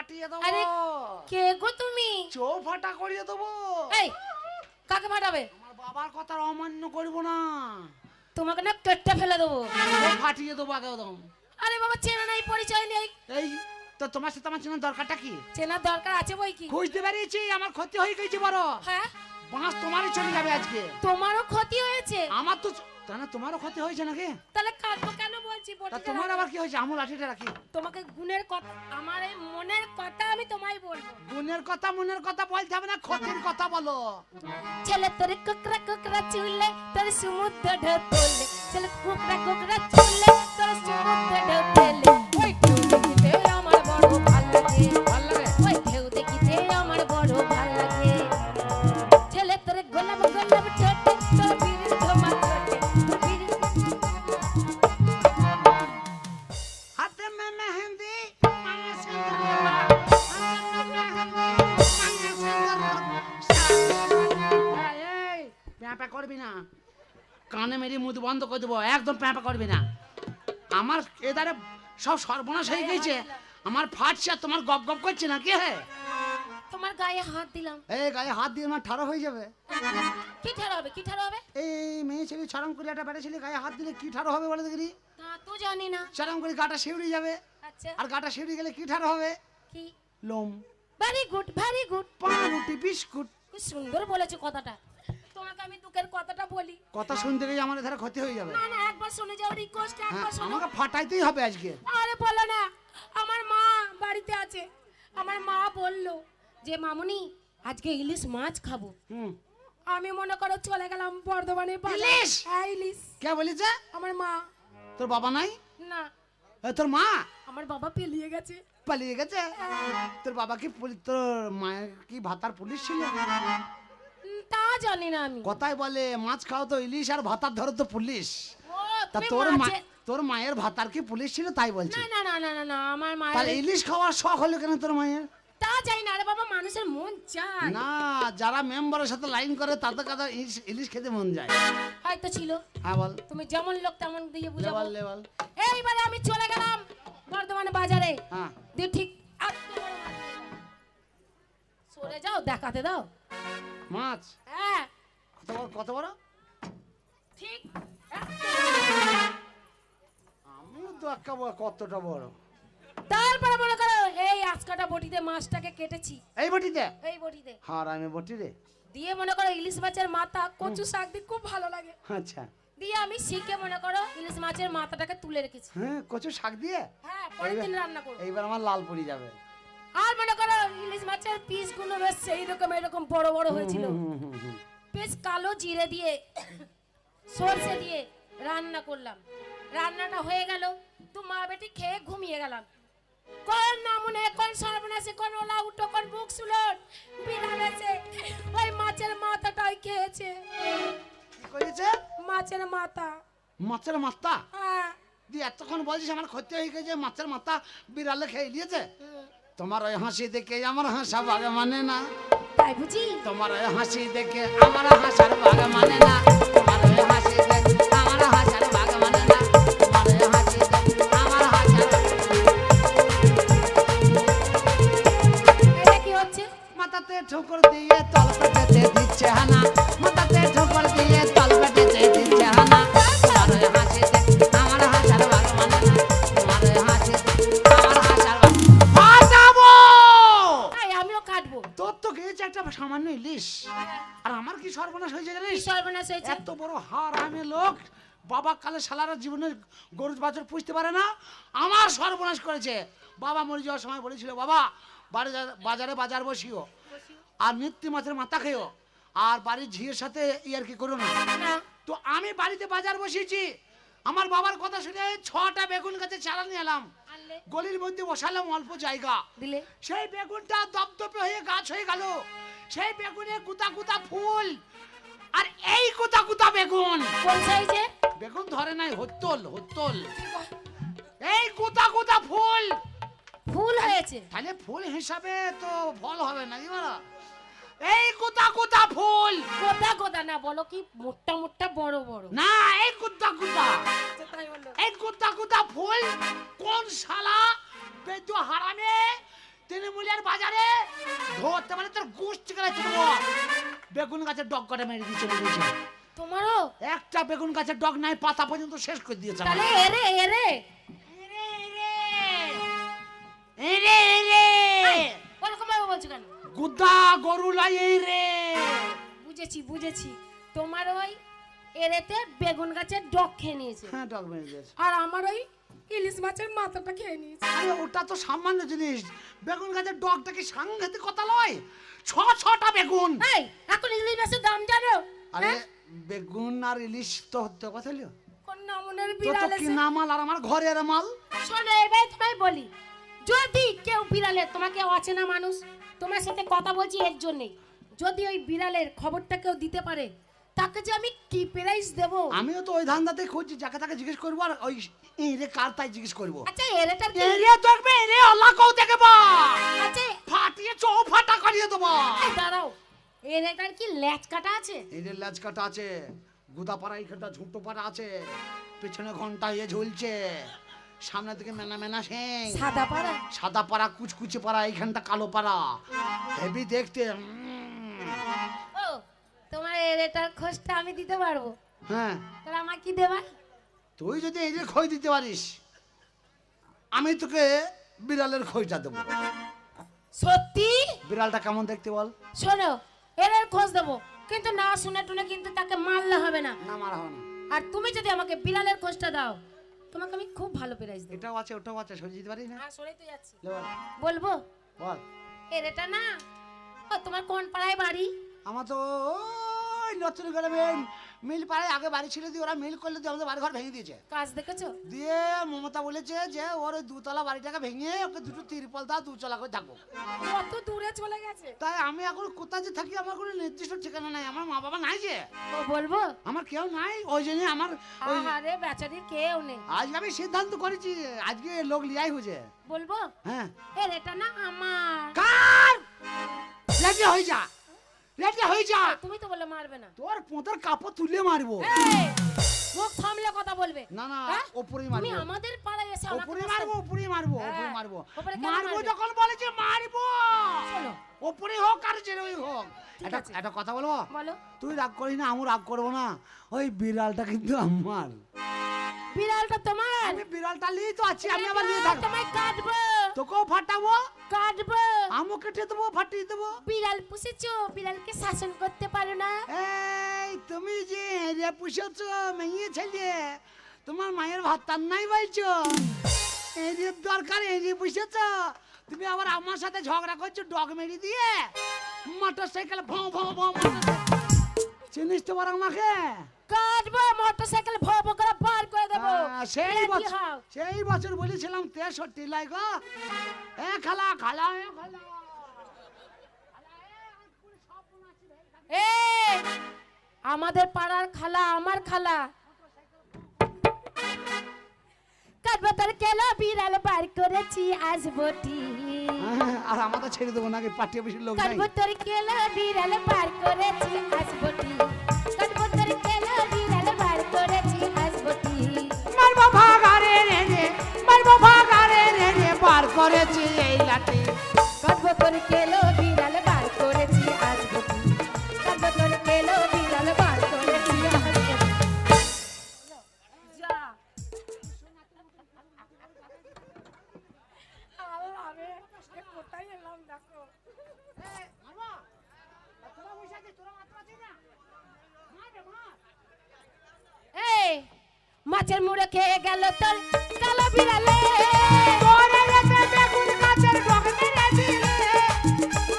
ফাটিয়ে দেবো। আরে কে গো তুমি? চৌফাটা করিয়ে দেবো। এই কাকে ফাটাবে? আমার বাবার কথা অমান্য করবো না, তোমাকে না পেটটা ফেলে দেবো। ফাটিয়ে দেবো আগে একদম। আরে বাবা চেনা নাই, পরিচয় নেই। এই তো তোমার সাথে আমার চেনার দরকারটা কি? চেনার দরকার আছে বই কি? খুঁজতে পেরেছি, আমার ক্ষতি হয়ে গেছে বড়। হ্যাঁ বাঁশ তোমারই চলে যাবে আজকে। তোমারও ক্ষতি হয়েছে? আমার তো তাহলে তোমারও ক্ষতি হয়েছে নাকি? তাহলে কাটবো কেন বলছি? তা তোমার আবার কি হয়েছে? আমুল লাঠিটা রাখি। তোমাকে গুণের কথা, আমার এই মনের কথা আমি তোমায় বলবো। গুণের কথা মনের কথা বলতে হবে না, ক্ষতির কথা বলো। ছেলে তোর কোকরা কোকরা চুলে তোর সমুদ্র ঢোলে, ছেলে কোকরা কোকরা চুলে তোর সমুদ্র ঢোলে। ওই ঢেউ দেখিতে আমার বড় ভালো লাগে, ভালো লাগে। ওই ঢেউ দেখিতে আমার বড় ভালো লাগে। ছেলে তোর গোলাপ গোলাপ ঠোঁটে তোর বিরির ধমা ঠোঁটে, তোর বিরির হাতে মে মেহেন্দি পায়ে সিঁদুর, হাতে মে মেহেন্দি পায়ে সিঁদুর। এই প্যাঁপা করবি না, কানে মেরে মুখ বন্ধ করে দেবো, একদম প্যাঁপা করবি না। আমার এদারে সব সর্বনাশ হয়ে গেছে, আমার ফাটছে আর তোমার গপ গপ করছে না। কে হে? তোমার গায়ে হাত দিলাম। এই গায়ে হাত দিয়ে আমার ঠাড়া হয়ে যাবে। কি ঠাড়া হবে? কি ঠাড়া হবে? এই মেয়ে ছেলে ছড়াম করে একটা বেটা ছেলে গায়ে হাত দিলে কি ঠাড়া হবে বলে দেখি? তা তো জানি না। ছড়াম করে গাটা শিউড়ে যাবে, আচ্ছা আর গাটা শিউড়ে গেলে কি ঠাড়া হবে? কি? লোম। Very good very good. পাউরুটি বিস্কুট। কি সুন্দর বলেছো কথাটা। তোমাকে আমি দুঃখের কথাটা বলি। কথা শুনতে গিয়ে আমার ধারে ক্ষতি হয়ে যাবে। না না একবার শুনে যাও, রিকোয়েস্ট হ্যাঁ, একবার শোনো। আমাকে ফাটাইতেই হবে আজকে। আরে বলো না, আমার মা বাড়িতে আছে। আমার মা বলল যে মামুনি আজকে ইলিশ মাছ খাবো। হুম। আমি মনে করো চলে গেলাম বর্ধমানে। ইলিশ? হ্যাঁ ইলিশ। কে বলেছে? আমার মা। তোর বাবা নাই? না তোর মা আমার বাবা পেলিয়ে গেছে। পালিয়ে গেছে? তোর বাবা কি তোর মায়ের কি ভাতার পুলিশ ছিল? তা জানি না আমি। কথাই বলে মাছ খাও তো ইলিশ, আর ভাতার ধরো তো পুলিশ। ও তা তুমি তোর মাছে- তোর মায়ের ভাতার কি পুলিশ ছিল তাই বলছি? না না না না না না আমার তাহলে মায়ের ইলিশ খাওয়ার শখ হলো কেন তোর মায়ের? তা জানি না। আরে বাবা মানুষের মন চায় না, যারা মেম্বারের সাথে লাইন করে তাদের কাছে ইলিশ খেতে মন যায়। হয়তো ছিল। হ্যাঁ বল। তুমি যেমন লোক তেমন দিয়ে বুঝাবো। লেবাল লেবাল। এইবারে আমি চলে গেলাম বর্ধমান বাজারে। হ্যাঁ। দিয়ে ঠিক সরে যাও, দেখাতে দাও। মাছ হ্যাঁ কত বড় কত বড়? ঠিক আমিও তো একটা কতটা বড়। তারপরে মনে করো এই আজকাটা বটিতে মাছটাকে কেটেছি। এই বটিতে? এই বটিতে হ্যাঁ আমি বটি রে। দিয়ে মনে করো ইলিশ মাছের মাথা কচু শাক দিয়ে খুব ভালো লাগে। আচ্ছা। দিয়ে আমি শিখে মনে করো ইলিশ মাছের মাথাটাকে তুলে রেখেছি। হ্যাঁ কচু শাক দিয়ে? হ্যাঁ পরের দিন রান্না করব। এইবার আমার লাল পড়ে যাবে। আর মনে করো ইলিশ মাছের পিস গুলো বেশ সেই রকম এরকম বড় বড় হয়েছিল। বেশ কালো জিরে দিয়ে সরষে দিয়ে রান্না করলাম। রান্নাটা হয়ে গেল তো মা বেটি খেয়ে ঘুমিয়ে গেলাম। কোন নামুনে কোন সর্বনাশে কোন ওলা উঠো কোন বুক সুলট বিড়াল এসে ওই মাছের মাথাটাই খেয়েছে। কি করেছে? মাছের মাথা। মাছের মাথা? হ্যাঁ দিয়ে এতক্ষণ বলছিস আমার ক্ষতি হয়ে গেছে, মাছের মাথা বিড়ালে খেয়ে নিয়েছে? তোমার ওই হাসি দেখে আমার হাসা বাগে মানে না। তাই বুঝি? তোমার ওই হাসি দেখে আমার হাসার বাগে মানে না। তোমার ওই হাসি দেখে আমার হাসার বাগে মানে না। তোমার ওই হাসি দেখে আমার হাসার। এটা কি হচ্ছে? মাথাতে ঠোকর দিয়ে তল পেটেতে দিচ্ছে হানা। মাথাতে ঠোকর দিয়ে তল পেটেতে দিচ্ছে হানা। তোমার ওই হাসি দেখে আমার হাসার বাগে মানে না। তোমার ওই হাসি দেখে আমার হাসার বাগে ফাটাবো। তাই আমিও কাটবো। তোর তো খেয়েছে একটা সামান্য ইলিশ, আর আমার কি সর্বনাশ হয়েছে কি জানিস? সর্বনাশ হয়েছে? এত বড় হারামে লোক, বাবা কালে সালারা জীবনে গরু বাছুর পুষতে পারে না, আমার সর্বনাশ করেছে। বাবা মরে যাওয়ার সময় বলেছিল বাবা বাজারে বাজার বসিও, আর নিত্যি মাছের মাথা খেও, আর বাড়ির ঝিয়ের সাথে ইয়ার্কি করো না। না তো আমি বাড়িতে বাজার বসিয়েছি, আমার বাবার কথা শুনে 6টা বেগুন গাছে চারা নিয়ে এলাম, আনলে গলির মধ্যে বসালাম অল্প জায়গা, দিলে সেই বেগুনটা দপদপে হয়ে গাছ হয়ে গেল। সেই বেগুনে কুতা কুতা ফুল, আর এই কুতা কুতা বেগুন। কোন সাইজে? বেগুন ধরে নাই, হত্তল হত্তল। এই কুতা কুতা ফুল। ফুল হয়েছে? তাহলে ফুল হিসাবে তো ফল হবে না কি বলো? এই কুতা কুতা ফুল। গোদা গোদা না, বলো কি মোটা মোটা বড় বড়? না, এই কুতা কুতা, তাই বলো। এই কুতা কুতা ফুল। কোন শালা বেদু হারামে তৃণমূল পুরুলিয়ার বাজারে ধরতে পারে তোর গোষ্ঠী করে চলবো। বেগুন গাছের ডগ কটা মেরে দিয়ে চলে গেছে। তোমারও একটা বেগুন গাছের ডগ নাই, পাতা পর্যন্ত শেষ করে দিয়েছে। তাহলে এরে এরে ওরকম ভাবে বলছো কেন? গুদা গরু লাই এই রে। বুঝেছি বুঝেছি, তোমার ওই এরেতে বেগুন গাছের ডগ খেয়ে নিয়েছে, হ্যাঁ ডগ মেরে দিয়েছে। আর আমার ওই ইলিশ মাছের মাথাটা খেয়ে নিয়েছে। আরে ওটা তো সামান্য জিনিস, বেগুন গাছের ডগটা কি সাংঘাতিক কথা নয়? ছটা বেগুন। এই এখন ইলিশ মাছের দাম জানো? আরে বেগুন আর ইলিশ তো হতে কথা হলো। কোন নামনের তো বিড়াল কি এসে নামাল আর আমার ঘরের মাল। শোনো এবার তোমায় বলি, যদি কেউ বিড়ালের, তোমাকে অচেনা মানুষ তোমার সাথে কথা বলছি এর জন্যই, যদি ওই বিড়ালের খবরটা কেউ দিতে পারে তাকে যে আমি কি প্রাইস দেব। আমিও তো ওই ধান্দাতে খুঁজছি, যাকে তাকে জিজ্ঞেস করবো আর ওই এরে কার তাই জিজ্ঞেস করবো। আচ্ছা এরেটার কি? এরে দেখবে এরে আল্লাহ কও দেখে বা আচ্ছা ফাটিয়ে চৌফাটা করিয়ে দেবো। এই দাঁড়াও, এরেটার কি ল্যাচ কাটা আছে? এরে লেজ কাটা আছে, গুদাপাড়া এইখানটা ঝুঁটো পাড়া আছে, পেছনে ঘন্টা ইয়ে ঝুলছে, সামনে থেকে মেনা মেনা সিং, সাদা পাড়া? সাদা পাড়া কুচকুচে পাড়া, এইখানটা কালো পাড়া, হেভি দেখতে। ও তোমার এরেটার খোঁজটা আমি দিতে পারবো, হ্যাঁ তাহলে আমাকে কি দেবা? তুই যদি এই যে খই দিতে পারিস আমি তোকে বিড়ালের খইটা দেবো। সত্যি? বিড়ালটা কেমন দেখতে বল? শোনো এরের খোঁজ দেবো, কিন্তু না শুনে টুনে কিন্তু তাকে মারলে হবে না। না মারা হবে না। আর তুমি যদি আমাকে বিড়ালের খোঁজটা দাও তোমাকে আমি খুব ভালো প্রাইস দেবো। এটাও আছে ওটাও আছে, সরিয়ে দিতে পারিস না? হ্যাঁ সরেই তো যাচ্ছি। লে বল। বলবো বল। এরেটা না, ও তোমার কোন পাড়ায় বাড়ি? আমার তো ওই নতুন করে মিল পাড়ায় আগে বাড়ি ছিল, দিয়ে ওরা মিল করলে দিয়ে আমাদের বাড়ি ঘর ভেঙে দিয়েছে। কাজ দেখেছো? দিয়ে মমতা বলেছে যে ওর ওই দুতলা বাড়িটাকে ভেঙে ওকে দুটো তিরপল দাও, দুতলা করে থাকবো। কত দূরে চলে গেছে। তাই আমি এখন কোথায় যে থাকি আমার কোনো নির্দিষ্ট ঠিকানা নাই, আমার মা বাবা নাই যে, ও বলবো? আমার কেউ নাই, ওই জন্য আমার ওই আরে বেচারির কেউ নেই। আজকে আমি সিদ্ধান্ত করেছি আজকে লোক লিয়াই হয়েছে। বলবো হ্যাঁ এরেটা না আমার। কার রেডি হয়ে যা, রেডি হয়ে যা। তুমি তো বলে মারবে না। তোর পোঁতার কাপড় তুলে মারবো। এই, মুখ থামলে কথা বলবে। না না হ্যাঁ? ওপরেই তুমি মারবো, আমাদের পাড়ায় এসে আমাকে ওপরে কষ্ট- মারবো, ওপরে মারবো, হ্যাঁ, ওপরে মারবো। ওপরে কেন মারবো মারবে? যখন বলেছে মারবো, শোনো, ওপরে হোক আর যেরকমই হোক। ঠিক একটা আছে। একটা কথা বলবো, বলো। তুই রাগ করিস না, আমি রাগ করবো না। ওই বিড়ালটা কিন্তু আমার, বিড়ালটা তোমার? আমি বিড়ালটা নিয়ে তো আছি, আমি আবার নিয়ে থাকবো। তোমায় কাটবো, তোকেও ফাটাবো, কাটবো। আমও কেটে দেবো, ফাটিয়ে দেবো। বিড়াল পুষেছো, বিড়ালকে শাসন করতে পারো না? এই তুমি যে রে পুষেছো মেয়ে ছেলে, তোমার মায়ের ভাত টান নাই বলছো, এই যে দরকার এই যে পুষেছো, তুমি আবার আমার সাথে ঝগড়া করছো ডগ মেরে দিয়ে, মোটর সাইকেল ভঁ ভঁ ভঁ চিনিস তো বড় আমাকে? কাটবো, মোটরসাইকেল ভো ভো করে বার করে দেবো। সেই ready বছর, হও। সেই বছর বলেছিলাম 63 লাই গো। এ খালা খালা এ খালা, এই, আমাদের পাড়ার খালা আমার খালা। কাটবো তোর কেলো বিড়াল বার করেছি আজ বটি। আর আমাদের ছেড়ে দেবো নাকি, পাঠিয়ে বেশি লোক নাই। কাটবো তোর কেলো বিড়াল বার করেছি আজ বটি। কাটবো তোর কেলো বিড়াল বার করেছি আজ বটি। মারবো ভাগারে রে রে, মারবো ভাগারে রে রে, বার করেছি এই লাঠি। কাটবো তোর কেলো বিড়াল বার করেছি আজ বটি। কাটবো তোর কেলো বিড়াল বার করেছি আজ বটি। যা। আমি কোথায় এলাম দেখো। এই মাছের মুড়ে খেয়ে গেল তোর কালো বিড়ালে।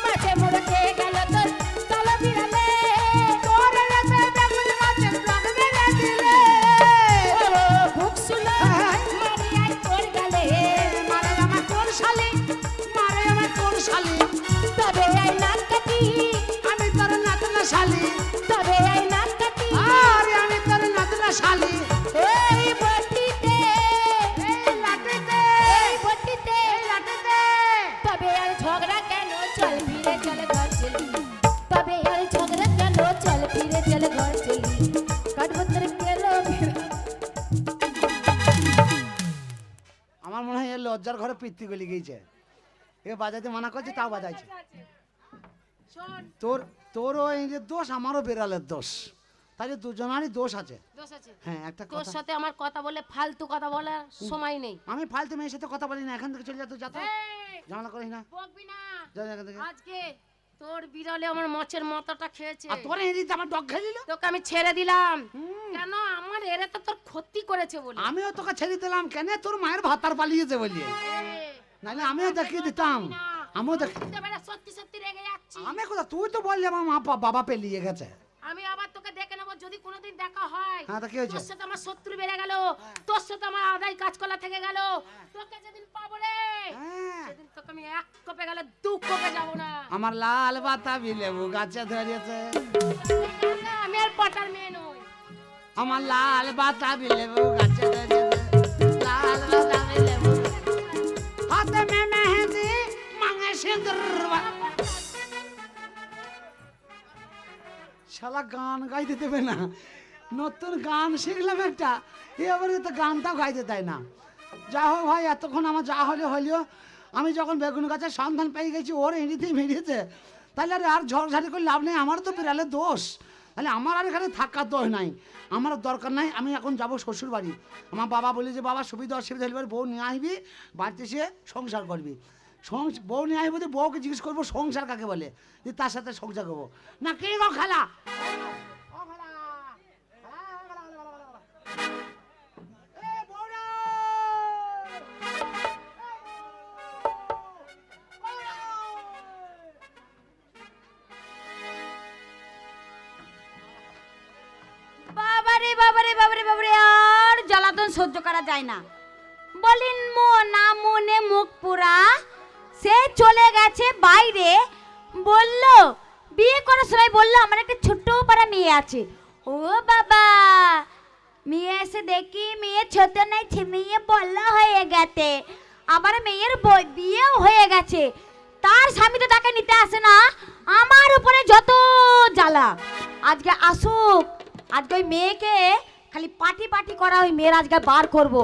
মাছের মুড়ে খেয়ে গেল তোর কালো বিড়ালে। ও ভুক শুলো মারি আই তোর গালে। মারে আমার কোন শালি, মারে আমার কোন শালি, তবে আই নাক কাটি, আমি তোর নাতনা শালি, তবে আই নাক কাটি। আরে আমি তোর নাতনা শালি। এই বটিতে, এই লাঠিতে, এই বটিতে, এই লাঠিতে। তবে আর ঝগড়া কেন চল ফিরে চল ঘর চলি। তবে আর ঝগড়া কেন চল ফিরে চল ঘর চলি। কাটবো তোর কেলো বিড়াল। আমার মনে হয় এর লজ্জার ঘরে পিত্তি গলি গেছে। এ বাজাতে মানা করছে তাও বাজাইছে। শোন, তোরও এই যে দোষ, আমারও বিড়ালের দোষ, তাই দুজনারই দোষ আছে। দোষ আছে। হ্যাঁ, একটা তোর কথা, সাথে আমার কথা বলে ফালতু কথা বলার সময় নেই। আমি ফালতু মেয়ের সাথে কথা বলি না, এখান থেকে চলে যা, তুই যা তো, এই, ঝামেলা করিস না, বকবি না। যা এখান থেকে। আজকে তোর বিড়ালে আমার মাছের মাথাটা খেয়েছে। আর তোর এদিকে আমার ডগ খেয়ে দিল। তোকে আমি ছেড়ে দিলাম কেন? আমার এরা তো তোর ক্ষতি করেছে বলে। আমিও তোকে ছেড়ে দিলাম কেন? তোর মায়ের ভাতার পালিয়েছে বলি, নাহলে আমিও দেখিয়ে দিতাম। আমিও দেখ, সত্যি সত্যি রেগে যাচ্ছি আমি কোথা, তুই তো বললি আমার মা বাবা পেলিয়ে গেছে। আমি আবার তোকে দেখে নেবো যদি কোনোদিন দেখা হয়। হ্যাঁ, তা কি হয়েছে? তোর সাথে আমার শত্রু বেড়ে গেল, তোর সাথে আমার আদায় কাজকলা থেকে গেল। তোকে যেদিন পাবো রে, হ্যাঁ, সেদিন তোকে আমি এক কোপে গেলে দু কোপে যাবো না। আমার লাল বাতাবি লেবু গাছে ধরেছে, আমি আর পটার মেয়ে নই। আমার লাল বাতাবি লেবু গাছে ধরেছে, লাল বাতাবি লেবু হাতে মে মেহেদি মাঙে সিঁদুর। শালা গান গাইতে দেবে না, নতুন গান শিখলাম একটা, এবারে তো গানটাও গাইতে দেয় না। যা হোক ভাই, এতক্ষণ আমার যা হলেও আমি যখন বেগুন গাছের সন্ধান পেয়ে গেছি, ওর এমনিতেই বেরিয়েছে, তাহলে আর ঝড়ঝাড়ি করে লাভ নেই, আমার তো বিড়ালের দোষ, তাহলে আমার আর এখানে থাকার দোষ নাই, আমার দরকার নাই। আমি এখন যাব শ্বশুর বাড়ি। আমার বাবা বলি যে বাবা সুবিধা অসুবিধা হলে বউ নিয়ে আসবি, বাড়িতে এসে সংসার করবি। বউ নিয়ে আসবি বলতে বউকে জিজ্ঞেস করবো সংসার কাকে বলে, যে তার সাথে সংসার করবো না। কে গো খালা? বাবারে বাবারে বাবারে বাবারে, আর জ্বালাতন সহ্য করা যায় না। বলিন মো না মনে মুখ পুরা, সে চলে গেছে বাইরে। বলল বিয়ে করার সময় বললো আমার একটা ছোট্ট পাড়া মেয়ে আছে। ও বাবা, মেয়ে এসে দেখি মেয়ে ছোট নাই, মেয়ে বড় হয়ে গেছে। আমার মেয়ের বিয়েও হয়ে গেছে, তার স্বামী তো তাকে নিতে আসে না। আমার উপরে যত জ্বালা। আজকে আসুক, আজকে ওই মেয়েকে খালি পাটি পাটি করা, ওই মেয়ের আজকে বার করব।